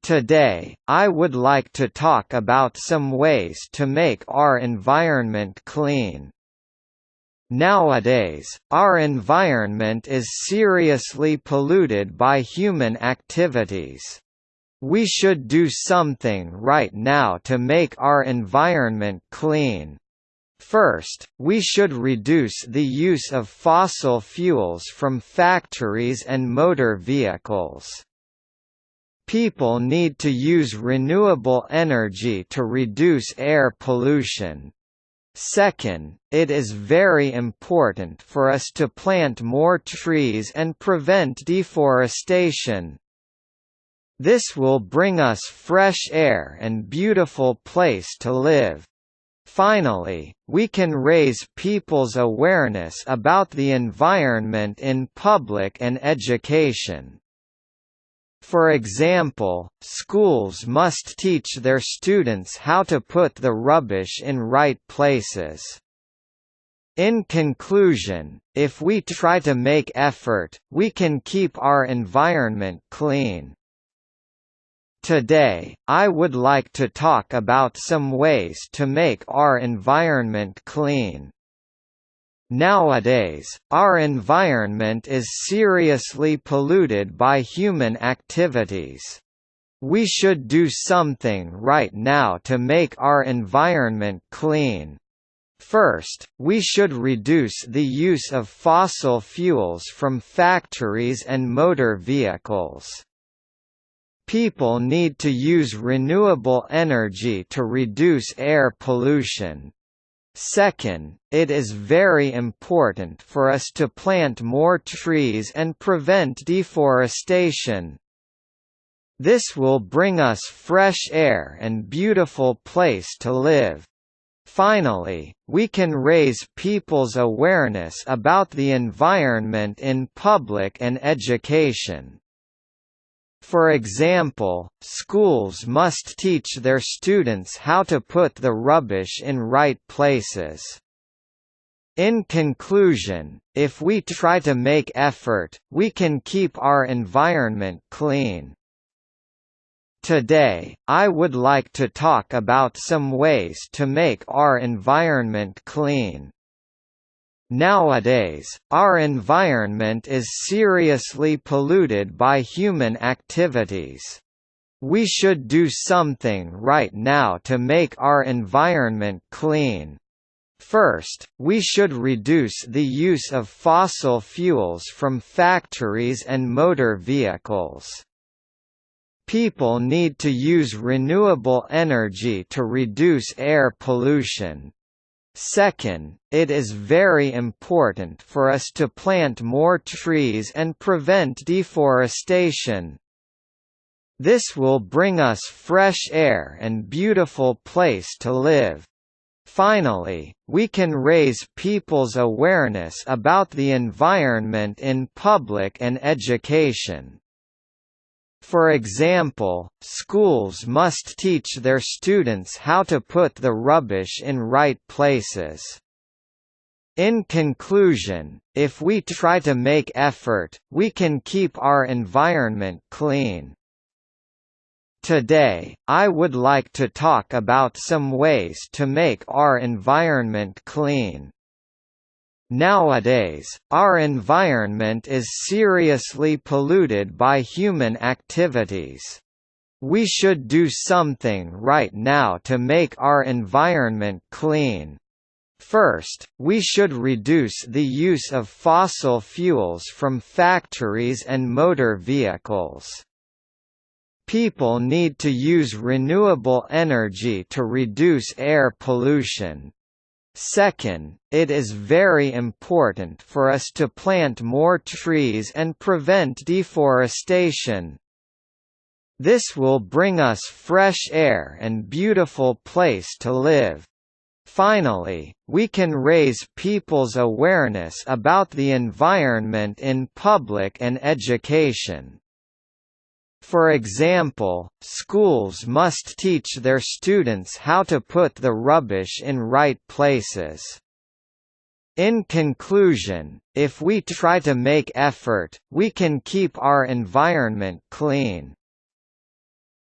Today, I would like to talk about some ways to make our environment clean. Nowadays, our environment is seriously polluted by human activities. We should do something right now to make our environment clean. First, we should reduce the use of fossil fuels from factories and motor vehicles. People need to use renewable energy to reduce air pollution. Second, it is very important for us to plant more trees and prevent deforestation. This will bring us fresh air and beautiful place to live. Finally, we can raise people's awareness about the environment in public and education. For example, schools must teach their students how to put the rubbish in right places. In conclusion, if we try to make effort, we can keep our environment clean. Today, I would like to talk about some ways to make our environment clean. Nowadays, our environment is seriously polluted by human activities. We should do something right now to make our environment clean. First, we should reduce the use of fossil fuels from factories and motor vehicles. People need to use renewable energy to reduce air pollution. Second, it is very important for us to plant more trees and prevent deforestation. This will bring us fresh air and beautiful place to live. Finally, we can raise people's awareness about the environment in public and education. For example, schools must teach their students how to put the rubbish in right places. In conclusion, if we try to make effort, we can keep our environment clean. Today, I would like to talk about some ways to make our environment clean. Nowadays, our environment is seriously polluted by human activities. We should do something right now to make our environment clean. First, we should reduce the use of fossil fuels from factories and motor vehicles. People need to use renewable energy to reduce air pollution. Second, it is very important for us to plant more trees and prevent deforestation. This will bring us fresh air and beautiful place to live. Finally, we can raise people's awareness about the environment in public and education. For example, schools must teach their students how to put the rubbish in right places. In conclusion, if we try to make effort, we can keep our environment clean. Today, I would like to talk about some ways to make our environment clean. Nowadays, our environment is seriously polluted by human activities. We should do something right now to make our environment clean. First, we should reduce the use of fossil fuels from factories and motor vehicles. People need to use renewable energy to reduce air pollution. Second, it is very important for us to plant more trees and prevent deforestation. This will bring us fresh air and beautiful place to live. Finally, we can raise people's awareness about the environment in public and education. For example, schools must teach their students how to put the rubbish in right places. In conclusion, if we try to make effort, we can keep our environment clean.